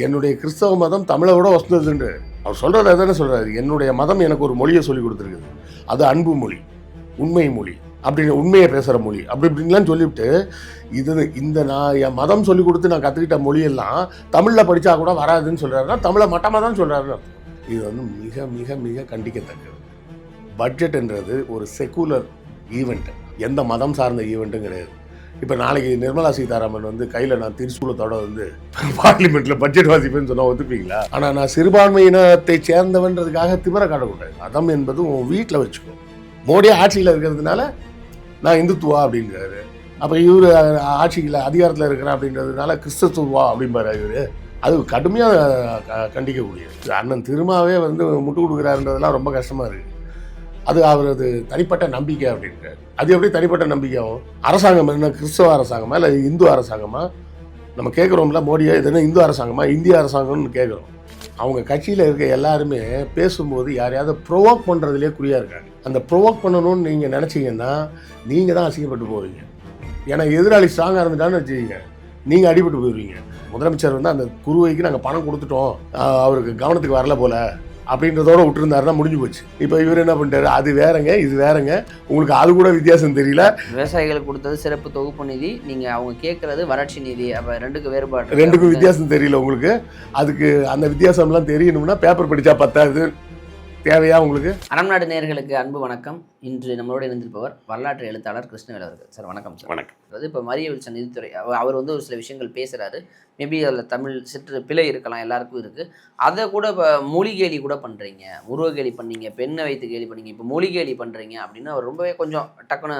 என்னுடைய கிறிஸ்தவ மதம் தமிழை விட வசந்ததுண்டு அவர் சொல்கிறத தானே சொல்கிறாரு. என்னுடைய மதம் எனக்கு ஒரு மொழியை சொல்லி கொடுத்துருக்குது, அது அன்பு மொழி, உண்மை மொழி, அப்படின்னு உண்மையை பேசுகிற மொழி, அப்படி இப்படின்லாம் சொல்லிவிட்டு இந்த நான் என் மதம் சொல்லி கொடுத்து நான் கற்றுக்கிட்ட மொழியெல்லாம் தமிழில் படித்தா கூட வராதுன்னு சொல்கிறாருன்னா தமிழை மட்டமாக தான் சொல்கிறாருன்னு. இது வந்து மிக மிக மிக கண்டிக்கத்தக்கது. பட்ஜெட்ன்றது ஒரு செக்குலர் ஈவெண்ட், எந்த மதம் சார்ந்த ஈவெண்ட்டும் கிடையாது. இப்போ நாளைக்கு நிர்மலா சீதாராமன் வந்து கையில் நான் திரிசூலத்தோட வந்து பார்லிமெண்ட்டில் பட்ஜெட் வாசிப்பேன்னு சொன்னால் ஒத்துப்பீங்களா? ஆனால் நான் சிறுபான்மையினத்தை சேர்ந்தவன்றதுக்காக திமிர காட்டக்கூடாது. மதம் என்பது உன் வீட்டில் வச்சுக்கோ. மோடி ஆட்சியில் இருக்கிறதுனால நான் இந்துத்துவா அப்படிங்கிறாரு. அப்போ இவர் ஆட்சியில் அதிகாரத்தில் இருக்கிறேன் அப்படின்றதுனால கிறிஸ்தத்துவா அப்படிம்பாரு இவர். அது கடுமையாக கண்டிக்கக்கூடியது. அண்ணன் திருமாவே வந்து முட்டு கொடுக்குறாருன்றதெல்லாம் ரொம்ப கஷ்டமாக இருக்குது. அது அவரது தனிப்பட்ட நம்பிக்கை அப்படின்றாரு. அது எப்படி தனிப்பட்ட நம்பிக்கையாகும்? அரசாங்கம் என்ன கிறிஸ்தவ அரசாங்கமா இல்லை இந்து அரசாங்கமா? நம்ம கேட்குறோம்ல, மோடியை இது என்ன இந்து அரசாங்கமா இந்திய அரசாங்கம்னு கேட்குறோம். அவங்க கட்சியில் இருக்க எல்லாருமே பேசும்போது யாரையாவது ப்ரொவோக் பண்ணுறதுலேயே குறியாக இருக்காங்க. அந்த ப்ரொவோக் பண்ணணும்னு நீங்கள் நினச்சிங்கன்னா நீங்கள் தான் அசிங்கப்பட்டு போவீங்க. ஏன்னா எதிராளி ஸ்ட்ராங்காக இருந்துட்டான்னு வச்சுக்கிங்க, நீங்கள் அடிபட்டு போயிடுவீங்க. முதலமைச்சர் வந்து அந்த குருவைக்கு நாங்கள் பணம் கொடுத்துட்டோம், அவருக்கு கவனத்துக்கு வரல போல அப்படின்றதோட விட்டுருந்தாருன்னா முடிஞ்சு போச்சு. இப்போ இவர் என்ன பண்ணிட்டாரு, அது வேறங்க இது வேறங்க, உங்களுக்கு அது கூட வித்தியாசம் தெரியல. விவசாயிகளுக்கு கொடுத்தது சிறப்பு தொகுப்பு நிதி, நீங்கள் அவங்க கேட்குறது வறட்சி நிதி, அப்போ ரெண்டுக்கும் வேறுபாடு, ரெண்டுக்கும் வித்தியாசம் தெரியல உங்களுக்கு. அதுக்கு அந்த வித்தியாசம்லாம் தெரியணும்னா பேப்பர் படித்தா பத்தாது, தேவையா உங்களுக்கு? அறம் நாடு நேயர்களுக்கு அன்பு வணக்கம். இன்று நம்மளோட இணைந்திருப்பவர் வரலாற்று எழுத்தாளர் கிருஷ்ணவேல் அவர்கள். சார் வணக்கம். சார் வணக்கம். அதாவது இப்போ மரிய வில்சன் நிதித்துறை அவர் வந்து ஒரு சில விஷயங்கள் பேசுகிறாரு. மேபி அதில் தமிழ் சிற்று பிழை இருக்கலாம், எல்லாருக்கும் இருக்குது. அதை கூட இப்போ மொழி கேலி கூட பண்ணுறீங்க, உருவ கேலி பண்ணீங்க, பெண்ணை வைத்து கேலி பண்ணீங்க, இப்போ மொழி கேலி பண்ணுறீங்க அப்படின்னு அவர் ரொம்பவே கொஞ்சம் டக்குன்னு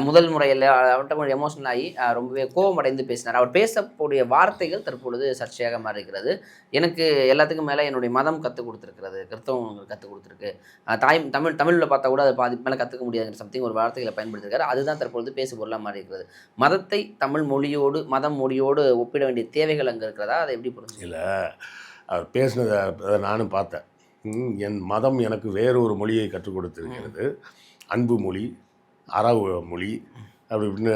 முதல் முறையில் அவர்கிட்ட கொஞ்சம் எமோஷனல் ஆகி ரொம்பவே கோபம் அடைந்து பேசினார். அவர் பேசக்கூடிய வார்த்தைகள் தற்பொழுது சர்ச்சையாக மாறி இருக்கிறது. எனக்கு எல்லாத்துக்கும் மேலே என்னுடைய மதம் கற்றுக் கொடுத்துருக்கிறது, கிறிஸ்தவம் கற்றுக் கொடுத்துருக்கு, தமிழில் பார்த்தா கூட அதை பாதி மேலே கற்றுக்க முடியாதுங்கிற சம்திங் ஒரு வார்த்தைகளை பயன்படுத்திருக்காரு. அதுதான் தற்பொழுது பேசு பொருளாக மாறி இருக்கிறது. மதத்தை தமிழ் மொழியோடு மொழியோடு ஒப்பிட வேண்டிய தேவைகள் அங்கே இருக்கிறதா? அதை எப்படி புரிஞ்சு? இல்லை, அவர் பேசினதை நானும் பார்த்தேன். என் மதம் எனக்கு வேறு ஒரு மொழியை கற்றுக் கொடுத்துருக்கிறது, அன்பு மொழி, அறவு மொழி, அப்படி இப்படின்னு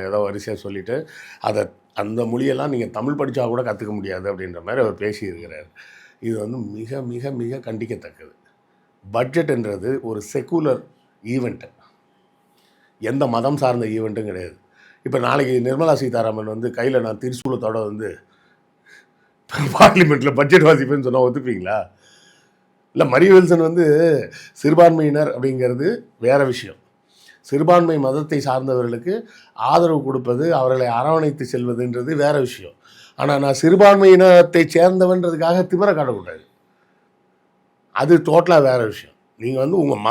ஏதோ வரிசையாக சொல்லிவிட்டு அந்த மொழியெல்லாம் நீங்கள் தமிழ் படித்தா கூட கற்றுக்க முடியாது அப்படின்ற மாதிரி அவர் பேசியிருக்கிறார். இது வந்து மிக மிக மிக கண்டிக்கத்தக்கது. பட்ஜெட்ன்றது ஒரு செக்குலர் ஈவெண்ட்டு, எந்த மதம் சார்ந்த ஈவெண்ட்டும் கிடையாது. இப்போ நாளைக்கு நிர்மலா சீதாராமன் வந்து கையில் நான் திரிசூலத்தோட வந்து பார்லிமெண்ட்டில் பட்ஜெட் வாசிப்பேன்னு சொன்னால் ஒத்துப்பீங்களா? இல்லை, மரிய வில்சன் வந்து சிறுபான்மையினர் அப்படிங்கிறது வேறு விஷயம். சிறுபான்மை மதத்தை சார்ந்தவர்களுக்கு ஆதரவு கொடுப்பது, அவர்களை அரவணைத்து செல்வதுன்றது வேறு விஷயம். ஆனால் நான் சிறுபான்மையினத்தை சேர்ந்தவன்றதுக்காக திமிர காட்டக்கூடாது, அது டோட்டலாக வேறு விஷயம். நீங்கள் வந்து உங்கள்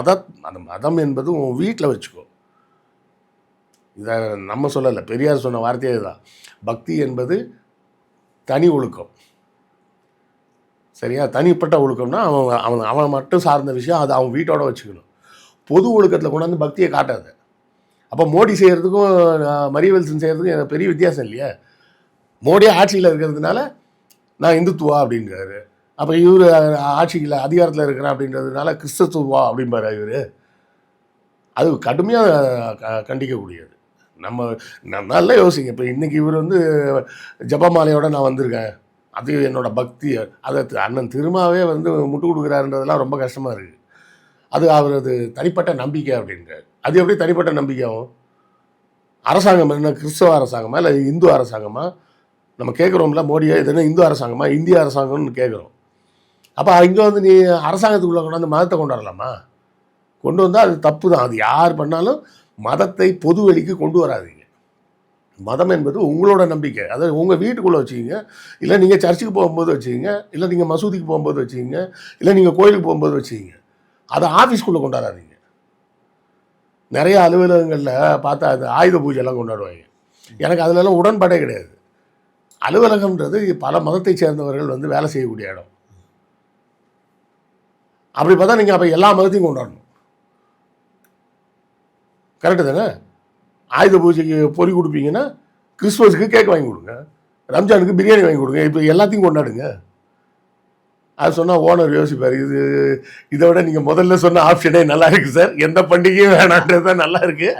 அந்த மதம் என்பது உங்கள் வீட்டில் வச்சுக்கோ. இதை நம்ம சொல்லலை, பெரியார் சொன்ன வார்த்தையே தான். பக்தி என்பது தனி ஒழுக்கம், சரியா? தனிப்பட்ட ஒழுக்கம்னா அவன் மட்டும் சார்ந்த விஷயம், அது அவன் வீட்டோட வச்சுக்கணும். பொது ஒழுக்கத்தில் கொண்டாந்து பக்தியை காட்டாது. அப்போ மோடி செய்கிறதுக்கும் மரிய வில்சன் செய்கிறதுக்கும் எனக்கு பெரிய வித்தியாசம் இல்லையா? மோடி ஆட்சியில் இருக்கிறதுனால நான் இந்துத்துவா அப்படிங்கிறாரு. அப்போ இவர் ஆட்சியில் அதிகாரத்தில் இருக்கிறேன் அப்படின்றதுனால கிறிஸ்தத்துவா அப்படிம்பாரு இவர். அது கடுமையாக கண்டிக்கக்கூடியது. நம்ம நல்லா யோசிங்க. இப்போ இன்றைக்கி இவர் வந்து ஜபமாலையோடு நான் வந்திருக்கேன், அது என்னோடய பக்தி, அதை அண்ணன் திருமாவே வந்து முட்டு கொடுக்குறாருன்றதெல்லாம் ரொம்ப கஷ்டமாக இருக்குது. அது அவரது தனிப்பட்ட நம்பிக்கை அப்படின்றார். அது எப்படி தனிப்பட்ட நம்பிக்கையாகும்? அரசாங்கம் என்ன கிறிஸ்தவ அரசாங்கமா இல்லை இந்து அரசாங்கமா? நம்ம கேட்குறோம்ல, மோடியை இது என்ன இந்து அரசாங்கமா இந்திய அரசாங்கம்னு கேட்குறோம். அப்போ இங்கே வந்து நீ அரசாங்கத்துக்குள்ளே கொண்டாந்து மதத்தை கொண்டு வரலாமா? கொண்டு வந்தால் அது தப்பு தான். அது யார் பண்ணாலும் மதத்தை பொது வெளிக்கு கொண்டு வராதீங்க. மதம் என்பது உங்களோட நம்பிக்கை, அதை உங்கள் வீட்டுக்குள்ளே வச்சுக்கிங்க, இல்லை நீங்கள் சர்ச்சுக்கு போகும்போது வச்சுக்கிங்க, இல்லை நீங்கள் மசூதிக்கு போகும்போது வச்சுக்கிங்க, இல்லை நீங்கள் கோயிலுக்கு போகும்போது வச்சுக்கிங்க. அதை ஆஃபீஸ்க்குள்ளே கொண்டாடாதீங்க. நிறைய அலுவலகங்களில் பார்த்தா அது ஆயுத பூஜைலாம் கொண்டாடுவாங்க. எனக்கு அதிலெல்லாம் உடன்பாடே கிடையாது. அலுவலகம்ன்றது பல மதத்தை சேர்ந்தவர்கள் வந்து வேலை செய்யக்கூடிய இடம். அப்படி பார்த்தா நீங்கள் அப்போ எல்லா மதத்தையும் கொண்டாடணும், கரெக்டு தானே? ஆயுத பூஜைக்கு பொறி கொடுப்பீங்கன்னா கிறிஸ்துமஸுக்கு கேக் வாங்கி கொடுங்க, ரம்ஜானுக்கு பிரியாணி வாங்கி கொடுங்க, இப்போ எல்லாத்தையும் கொண்டாடுங்க. அது சொன்னால் ஓனர் யோசிப்பார், இதை விட நீங்கள் முதல்ல சொன்ன ஆப்ஷனே நல்லா இருக்குது சார், எந்த பண்டிகையும் வேணான்றது தான் நல்லா இருக்குது.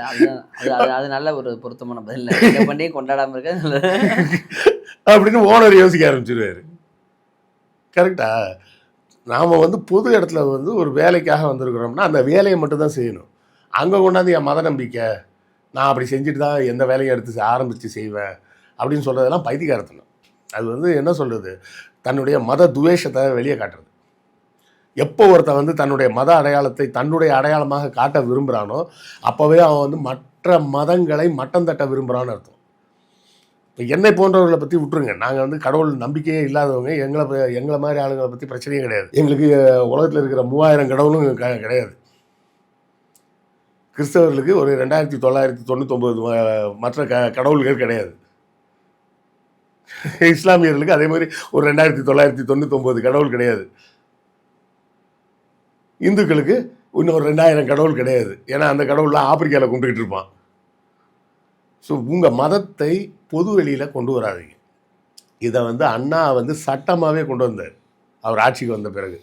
அது நல்ல ஒரு பொருத்தமான பதில். எந்த பண்டிகையும் கொண்டாடாமல் இருக்க அப்படின்னு ஓனர் யோசிக்க ஆரம்பிச்சிருவார். கரெக்டா? நாம் வந்து பொது இடத்துல வந்து ஒரு வேலைக்காக வந்திருக்கிறோம்னா அந்த வேலையை மட்டும்தான் செய்யணும். அங்கே கொண்டாந்து என் மத நம்பிக்கை, நான் அப்படி செஞ்சுட்டு தான் எந்த வேலையும் எடுத்து ஆரம்பித்து செய்வேன் அப்படின்னு சொல்கிறதெல்லாம் பைத்தியக்காரத்தனம். அது வந்து என்ன சொல்கிறது, தன்னுடைய மத துவேஷத்தை வெளியே காட்டுறது. எப்போ ஒருத்தன் வந்து தன்னுடைய மத அடையாளத்தை தன்னுடைய அடையாளமாக காட்ட விரும்புகிறானோ அப்போவே அவன் வந்து மற்ற மதங்களை மட்டம் தட்ட விரும்புகிறான்னு அர்த்தம். இப்போ என்னை போன்றவர்களை பற்றி விட்டுருங்க, நாங்கள் வந்து கடவுள் நம்பிக்கையே இல்லாதவங்க, எங்களை மாதிரி ஆளுங்களை பற்றி பிரச்சனையே கிடையாது. எங்களுக்கு உலகத்தில் இருக்கிற 3000 கடவுளும் கிடையாது. கிறிஸ்தவர்களுக்கு ஒரு 2999 மற்ற கடவுள்கள் கிடையாது. இஸ்லாமியர்களுக்கு அதே மாதிரி ஒரு 2999 கடவுள் கிடையாது. இந்துக்களுக்கு இன்னும் 2000 கடவுள் கிடையாது. ஏன்னா அந்த கடவுள்லாம் ஆப்பிரிக்காவில் கும்பிட்டுக்கிட்டு இருப்பான். ஸோ உங்கள் மதத்தை பொது வெளியில் கொண்டு வராதீங்க. இதை வந்து அண்ணா வந்து சட்டமாகவே கொண்டு வந்தார் அவர் ஆட்சிக்கு வந்த பிறகு.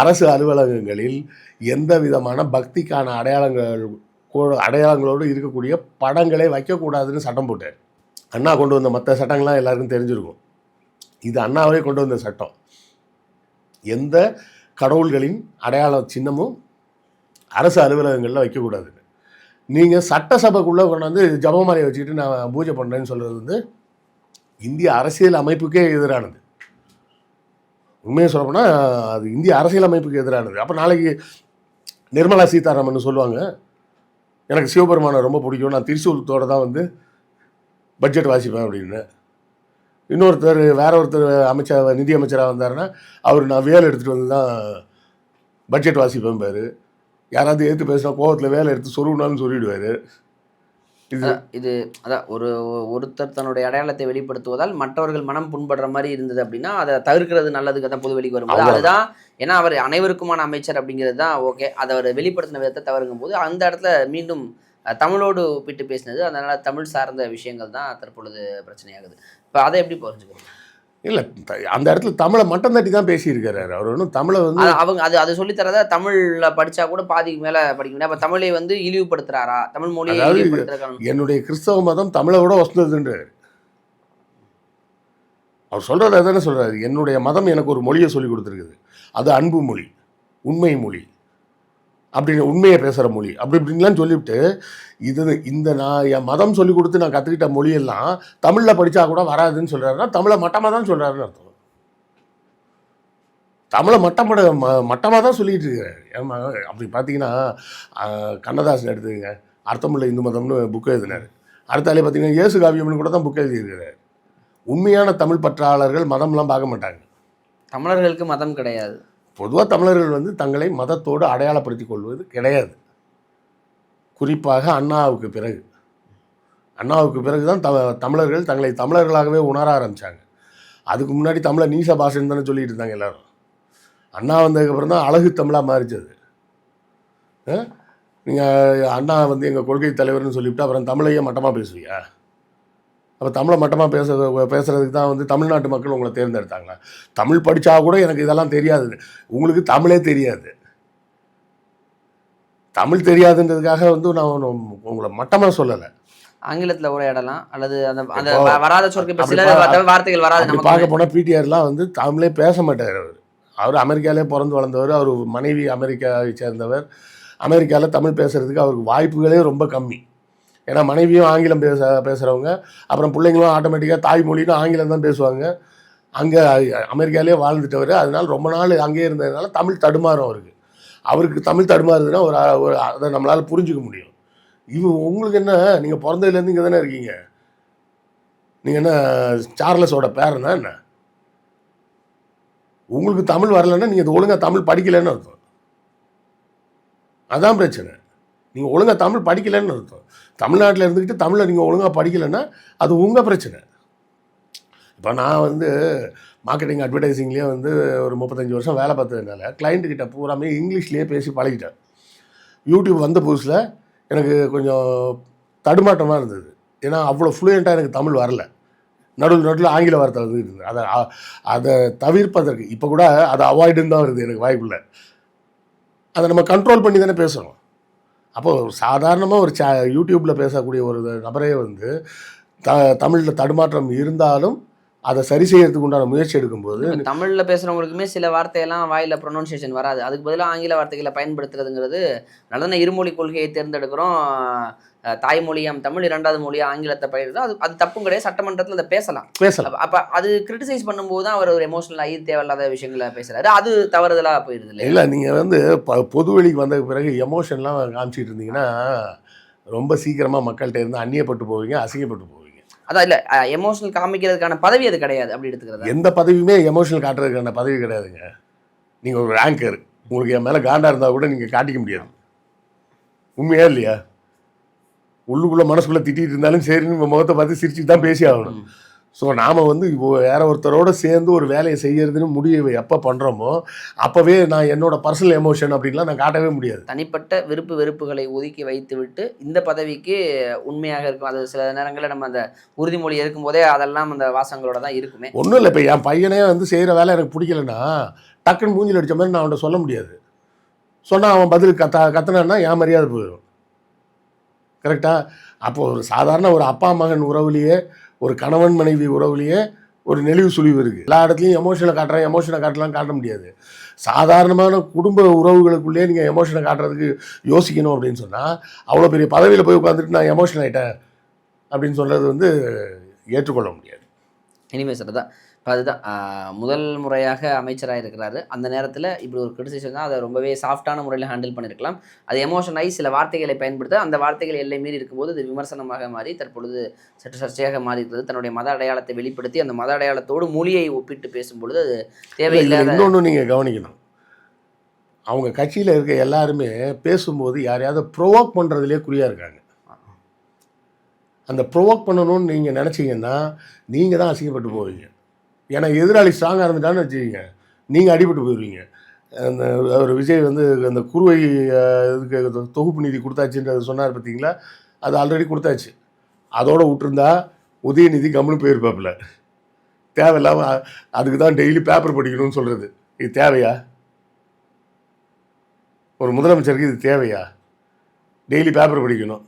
அரசு அலுவலகங்களில் எந்த விதமான பக்திக்கான அடையாளங்களோடு இருக்கக்கூடிய படங்களை வைக்கக்கூடாதுன்னு சட்டம் போட்டார். அண்ணா கொண்டு வந்த மற்ற சட்டங்கள்லாம் எல்லாருக்கும் தெரிஞ்சிருக்கும். இது அண்ணாவே கொண்டு வந்த சட்டம். எந்த கடவுள்களின் அடையாள சின்னமும் அரசு அலுவலகங்களில் வைக்கக்கூடாதுன்னு. நீங்கள் சட்டசபைக்குள்ளே கொண்டாந்து ஜபமாலையை வச்சுக்கிட்டு நான் பூஜை பண்ணுறேன்னு சொல்கிறது வந்து இந்திய அரசியல் அமைப்புக்கே எதிரானது. உண்மையை சொல்லப்போனால் அது இந்திய அரசியல் அமைப்புக்கு எதிரானது. அப்போ நாளைக்கு நிர்மலா சீதாராமன் சொல்லுவாங்க, எனக்கு சிவபெருமானை ரொம்ப பிடிக்கும், நான் திரிசூலத்தோடு தான் வந்து பட்ஜெட் வாசிப்பேன் அப்படின்னு. இன்னொருத்தர் வேற ஒருத்தர் நிதி அமைச்சராக வந்தாருன்னா அவர் நான் வேலை எடுத்துகிட்டு வந்து தான் பட்ஜெட் வாசிப்பேன் பாரு. யாராவது எடுத்து பேசினா கோவத்தில் வேலை எடுத்து சொருவினாலும் சொல்லிவிடுவார். இது அதான் ஒருத்தர் தன்னுடைய அடையாளத்தை வெளிப்படுத்துவதால் மற்றவர்கள் மனம் புண்படுற மாதிரி இருந்தது அப்படின்னா அதை தவிர்க்கிறது நல்லதுக்கு தான் பொது வெளிக்கு வரும்போது அதுதான். ஏன்னா அவர் அனைவருக்குமான அமைச்சர் அப்படிங்கிறது தான் ஓகே. அதை அவர் வெளிப்படுத்தின விதத்தை தவறுங்கும் போது அந்த இடத்துல மீண்டும் தமிழோடு ஒப்பிட்டு பேசினது, அதனால தமிழ் சார்ந்த விஷயங்கள் தான் தற்பொழுது பிரச்சனையாகுது. இப்போ அதை எப்படி புரிஞ்சுக்கணும்? இல்லை, அந்த இடத்துல தமிழை மட்டம் தட்டி தான் பேசியிருக்காரு அவர். ஒன்றும் தமிழை வந்து அவங்க அது சொல்லித்தரதா தமிழில் படித்தா கூட பாதிக்கு மேலே படிக்கணும். அப்போ தமிழை வந்து இழிவுபடுத்துறாரா? தமிழ் மொழியை என்னுடைய கிறிஸ்தவ மதம் தமிழை விட வசந்ததுன்றார் அவர். சொல்கிறது அதானே சொல்கிறாரு, என்னுடைய மதம் எனக்கு ஒரு மொழியை சொல்லி கொடுத்துருக்குது, அது அன்பு மொழி, உண்மை மொழி, அப்படின்னு உண்மையை பேசுகிற மொழி அப்படி இப்படின்லாம் சொல்லிவிட்டு நான் என் மதம் சொல்லி கொடுத்து நான் கற்றுக்கிட்ட மொழியெல்லாம் தமிழில் படித்தா கூட வராதுன்னு சொல்கிறாருன்னா தமிழை மட்டமாக தான் சொல்கிறாருன்னு அர்த்தம். தமிழை மட்டமாக தான் சொல்லிகிட்டு இருக்கிறார். அப்படி பார்த்தீங்கன்னா கண்ணதாசன் எடுத்துக்கங்க, அர்த்தமுள்ள இந்து மதம்னு புக் எழுதினார். அடுத்தாலே பார்த்தீங்கன்னா இயேசு காவியம்னு கூட தான் புக் எழுதியிருக்கிறார். உண்மையான தமிழ் பற்றாளர்கள் மதம்லாம் பார்க்க மாட்டாங்க. தமிழர்களுக்கு மதம் கிடையாது. பொதுவாக தமிழர்கள் வந்து தங்களை மதத்தோடு அடையாளப்படுத்திக் கொள்வது கிடையாது. குறிப்பாக அண்ணாவுக்கு பிறகு தான் தமிழர்கள் தங்களை தமிழர்களாகவே உணர ஆரம்பித்தாங்க. அதுக்கு முன்னாடி தமிழை நீச பாஷைன்னு தானே சொல்லிட்டு இருந்தாங்க எல்லோரும். அண்ணா வந்ததுக்கப்புறம் தான் அழகு தமிழாக மாறிச்சது. நீங்கள் அண்ணா வந்து எங்கள் கொள்கை தலைவர்னு சொல்லிவிட்டு அப்புறம் தமிழையே மட்டமாக பேசுவியா? அப்போ தமிழை மட்டமாக பேசுகிறதுக்கு தான் வந்து தமிழ்நாட்டு மக்கள் உங்களை தேர்ந்தெடுத்தாங்களா? தமிழ் படித்தா கூட எனக்கு இதெல்லாம் தெரியாது. உங்களுக்கு தமிழே தெரியாது. தமிழ் தெரியாதுன்றதுக்காக வந்து நான் உங்களை மட்டமாக சொல்லலை. ஆங்கிலத்தில் உரையாடலாம் அல்லது அந்த வராத சொற்கள் சில வார்த்தைகள் வராது. நம்ம பார்க்க போனால் பிடிஆர்லாம் வந்து தமிழே பேச மாட்டார். அவர் அமெரிக்காவிலே பிறந்து வளர்ந்தவர். அவர் மனைவி அமெரிக்காவை சேர்ந்தவர். அமெரிக்காவில் தமிழ் பேசுகிறதுக்கு அவருக்கு வாய்ப்புகளே ரொம்ப கம்மி. ஏன்னா மனைவியும் ஆங்கிலம் பேசுகிறவங்க, அப்புறம் பிள்ளைங்களும் ஆட்டோமேட்டிக்காக தாய்மொழின்னு ஆங்கிலம் தான் பேசுவாங்க. அங்கே அமெரிக்காவிலே வாழ்ந்துட்டவர். அதனால ரொம்ப நாள் அங்கேயே இருந்ததுனால தமிழ் தடுமாறும் அவருக்கு தமிழ் தடுமாறுதுன்னா ஒரு அதை நம்மளால் புரிஞ்சிக்க முடியும். உங்களுக்கு என்ன, நீங்கள் பிறந்ததுலேருந்து இங்கே தானே இருக்கீங்க, நீங்கள் என்ன சார்லஸோட பேரனா என்ன? உங்களுக்கு தமிழ் வரலைன்னா நீங்கள் ஒழுங்காக தமிழ் படிக்கலைன்னு அர்த்தம். அதான் பிரச்சனை. நீங்கள் ஒழுங்காக தமிழ் படிக்கலைன்னு அர்த்தம். தமிழ்நாட்டில் இருந்துக்கிட்டு தமிழை நீங்கள் ஒழுங்காக படிக்கலைன்னா அது உங்கள் பிரச்சனை. இப்போ நான் வந்து மார்க்கெட்டிங் அட்வர்டைஸிங்லேயே வந்து ஒரு 35 வருஷம் வேலை பார்த்ததுனால கிளைண்ட்டுக்கிட்ட பூராமே இங்கிலீஷ்லேயே பேசி பழகிட்டேன். யூடியூப் வந்த புதுசில் எனக்கு கொஞ்சம் தடுமாட்டமாக இருந்தது. ஏன்னா அவ்வளோ ஃப்ளூயண்ட்டாக எனக்கு தமிழ் வரல. நடுவில் ஆங்கில வார்த்தை வந்து இருந்தது. அதை தவிர்ப்பதற்கு இப்போ கூட அதை அவாய்டுன்னு தான் வருது எனக்கு வாய்ப்புள்ள. அதை நம்ம கண்ட்ரோல் பண்ணி தானே பேசுகிறோம். அப்போது சாதாரணமாக ஒரு யூடியூப்பில் பேசக்கூடிய ஒரு நபரே வந்து தமிழில் தடுமாற்றம் இருந்தாலும் அதை சரி செய்யறதுக்கு உண்டான முயற்சி எடுக்கும்போது இப்ப தமிழ்ல பேசுறவங்களுக்குமே சில வார்த்தையெல்லாம் வாயில ப்ரொனவுன்சியேஷன் வராது. அதுக்கு பதிலா ஆங்கில வார்த்தைகளை பயன்படுத்துறதுங்கிறது நல்லதான. இருமொழி கொள்கையை தேர்ந்தெடுக்கிறோம். தாய்மொழியாம் தமிழ், 2வது மொழியா ஆங்கிலத்தை பயிர்றது அது அது தப்பும் கிடையாது. சட்டமன்றத்துல அதை பேசலாம். பேசலாம். அப்ப அது கிரிட்டிசைஸ் பண்ணும்போது தான் அவர் ஒரு எமோஷனல் ஆகி தேவையில்லாத விஷயங்களை பேசுறாரு. அது தவறுதலா போயிருது இல்லையா? இல்லை, நீங்கள் வந்து பொது வெளிக்கு வந்த பிறகு எமோஷன்லாம் காமிச்சிட்டு இருந்தீங்கன்னா ரொம்ப சீக்கிரமாக மக்கள்கிட்ட இருந்து அந்நியப்பட்டு போவீங்க, அசிங்கப்பட்டு போவீங்க. அதான் இல்ல எமோஷனல் காமிக்கிறதுக்கான பதவி அது கிடையாது அப்படி எடுத்துக்கிறதா? எந்த பதவியுமே எமோஷனல் காட்டுறதுக்கான பதவி கிடையாதுங்க. நீங்கள் ஒரு ரேங்கர், உங்களுக்கு என் மேலே காண்டா இருந்தால் கூட நீங்கள் காட்டிக்க முடியாது. உண்மையா இல்லையா? உள்ளுக்குள்ளே மனசுக்குள்ளே திட்டிகிட்டு இருந்தாலும் சரின்னு முகத்தை பார்த்து சிரிச்சுட்டு தான் பேசி ஆகணும். ஸோ நாம் வந்து இப்போ வேற ஒருத்தரோடு சேர்ந்து ஒரு வேலையை செய்யறதுன்னு முடிவு எப்போ பண்ணுறோமோ அப்போவே நான் என்னோட பர்சனல் எமோஷன் அப்படின்லாம் நான் காட்டவே முடியாது. தனிப்பட்ட விருப்பு வெறுப்புகளை ஒதுக்கி வைத்து விட்டு இந்த பதவிக்கு உண்மையாக இருக்கும். அது சில நேரங்களில் நம்ம அந்த உறுதிமொழி இருக்கும் போதே அதெல்லாம் அந்த வாசங்களோட தான் இருக்குமே. ஒன்றும் இல்லை, இப்போ என் பையனே வந்து செய்கிற வேலை எனக்கு பிடிக்கலன்னா டக்குன்னு மூஞ்சில் அடித்த மாதிரி நான் அவன்கிட்ட சொல்ல முடியாது. சொன்னால் அவன் பதில் கத்துனான்னா என் மரியாதை போயிடும். கரெக்டாக? அப்போது ஒரு சாதாரண ஒரு அப்பா மகன் உறவுலேயே, ஒரு கணவன் மனைவி உறவுலேயே ஒரு நெளிவு சுழிவு இருக்குது. எல்லா இடத்துலையும் எமோஷனை காட்டுறேன், எமோஷனை காட்ட முடியாது. சாதாரணமான குடும்ப உறவுகளுக்குள்ளேயே நீங்கள் எமோஷனை காட்டுறதுக்கு யோசிக்கணும் அப்படின்னு சொன்னால் அவ்வளோ பெரிய பதவியில் போய் உட்காந்துட்டு நான் எமோஷன் ஆகிட்டேன் அப்படின்னு சொல்கிறது வந்து ஏற்றுக்கொள்ள முடியாது. இனிமே சார் தான் இப்போ அதுதான் முதல் முறையாக அமைச்சராக இருக்கிறாரு. அந்த நேரத்தில் இப்படி ஒரு கிரிட்டிசிசம் தான், அதை ரொம்பவே சாஃப்டான முறையில் ஹேண்டில் பண்ணியிருக்கலாம். அது எமோஷன் ஆகி சில வார்த்தைகளை பயன்படுத்த அந்த வார்த்தைகள் எல்லை மீறி இருக்கும்போது அது விமர்சனமாக மாறி தற்பொழுது சற்று சர்ச்சையாக மாறி இருக்கிறது. தன்னுடைய மத அடையாளத்தை வெளிப்படுத்தி அந்த மத அடையாளத்தோடு மொழியை ஒப்பிட்டு பேசும்பொழுது அது தேவையில்லாத. இன்னொன்று நீங்கள் கவனிக்கணும், அவங்க கட்சியில் இருக்க எல்லாருமே பேசும்போது யாரையாவது ப்ரொவோக் பண்ணுறதுலேயே குறியாக இருக்காங்க. அந்த ப்ரொவோக் பண்ணணும்னு நீங்கள் நினச்சிங்கன்னா நீங்கள் தான் அசிங்கப்பட்டு போவீங்க. ஏன்னா எதிராளி ஸ்ட்ராங்காக இருந்துட்டான்னு வச்சுக்கிங்க, நீங்கள் அடிபட்டு போயிடுவீங்க. அந்த அவர் விஜய் வந்து அந்த குறுவை இதுக்கு தொகுப்பு நிதி கொடுத்தாச்சுன்றது சொன்னார் பார்த்தீங்களா, அது ஆல்ரெடி கொடுத்தாச்சு. அதோடு விட்டுருந்தா உதயநிதி கம்முன்னு போயிருப்பாப்புல. தேவையில்லாமல் அதுக்கு தான் டெய்லி பேப்பர் படிக்கணும்னு சொல்கிறது. இது தேவையா? ஒரு முதலமைச்சருக்கு இது தேவையா? டெய்லி பேப்பர் படிக்கணும்?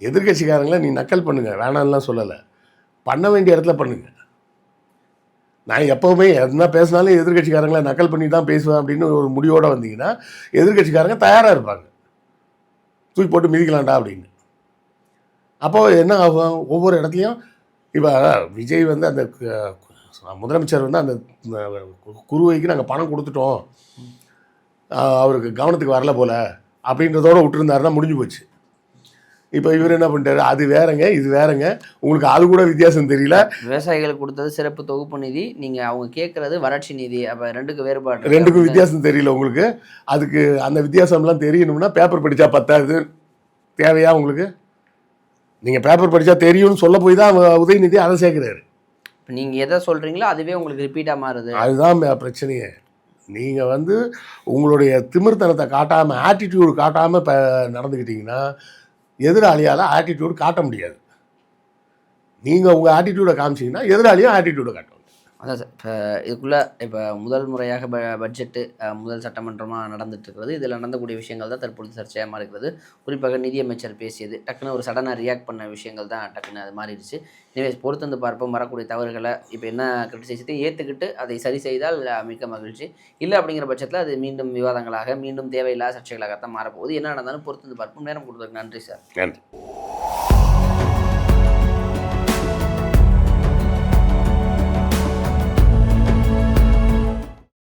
எதிர்கட்சிக்காரங்களை நீ நக்கல் பண்ணுங்கள், வேணான்லாம் சொல்லலை, பண்ண வேண்டிய இடத்துல பண்ணுங்கள். நான் எப்போவுமே எதுனா பேசினாலும் எதிர்கட்சிக்காரங்களை நக்கல் பண்ணி தான் பேசுவேன் அப்படின்னு ஒரு முடிவோடு வந்தீங்கன்னா எதிர்கட்சிக்காரங்க தயாராக இருப்பாங்க, தூக்கி போட்டு மிதிக்கலாம்டா அப்படின்னு. அப்போது என்ன ஆகும், ஒவ்வொரு இடத்துலையும் இப்போ விஜய் வந்து அந்த முதலமைச்சர் வந்து அந்த குருவைக்கு நாங்கள் பணம் கொடுத்துட்டோம், அவருக்கு கவனத்துக்கு வரல போல் அப்படின்றதோடு விட்டுருந்தாருன்னா முடிஞ்சு போச்சு. இப்போ இவர் என்ன பண்ணிட்டாரு, அது வேறங்க இது வேறங்க, உங்களுக்கு அது கூட வித்தியாசம் தெரியல. விவசாயிகளுக்கு கொடுத்தது சிறப்பு தொகுப்பு நிதி, நீங்கள் அவங்க கேட்குறது வறட்சி நிதி, அப்போ ரெண்டுக்கும் வேறுபாடு, ரெண்டுக்கும் வித்தியாசம் தெரியல உங்களுக்கு. அதுக்கு அந்த வித்தியாசம்லாம் தெரியணும்னா பேப்பர் படித்தா பத்தாது. தேவையா உங்களுக்கு? நீங்கள் பேப்பர் படித்தா தெரியும்னு சொல்ல போய் தான் உதயநிதி அதை சேர்க்குறாரு. இப்போ நீங்கள் எதை சொல்கிறீங்களோ அதுவே உங்களுக்கு ரிப்பீட்டாக மாறுது. அதுதான் பிரச்சனையே. நீங்கள் வந்து உங்களுடைய திமிர்த்தனத்தை காட்டாமல், ஆட்டிடியூடு காட்டாமல் இப்போ நடந்துக்கிட்டிங்கன்னா எதிராளியால் ஆட்டிடியூடு காட்ட முடியாது. நீங்கள் உங்கள் ஆட்டிடியூடை காமிச்சிங்கன்னா எதிராளியும் ஆட்டிடியூடை காட்டுவாங்க. அதான் சார், இப்போ இதுக்குள்ளே இப்போ முதல் முறையாக பட்ஜெட்டு முதல் சட்டமன்றமாக நடந்துட்டு இருக்கிறது. இதில் நடந்தக்கூடிய விஷயங்கள் தான் தற்பொழுது சர்ச்சையாக இருக்கிறது. குறிப்பாக நிதியமைச்சர் பேசியது டக்குன்னு ஒரு சடனாக ரியாக்ட் பண்ண விஷயங்கள் தான் டக்குன்னு அது மாறிடுச்சு. எனவே பொறுத்து வந்து பார்ப்போம் வரக்கூடிய தவறுகளை. இப்போ என்ன கிரிட்டிசைஸையும் ஏற்றுக்கிட்டு அதை சரி செய்தால் மிக்க மகிழ்ச்சி. இல்லை அப்படிங்கிற பட்சத்தில் அது மீண்டும் விவாதங்களாக, மீண்டும் தேவையில்லாத சர்ச்சைகளாகத்தான் மாறப்போகுது. என்ன நடந்தாலும் பொறுத்து வந்து பார்ப்போம். நேரம் கொடுத்ததுக்கு நன்றி சார். நன்றி.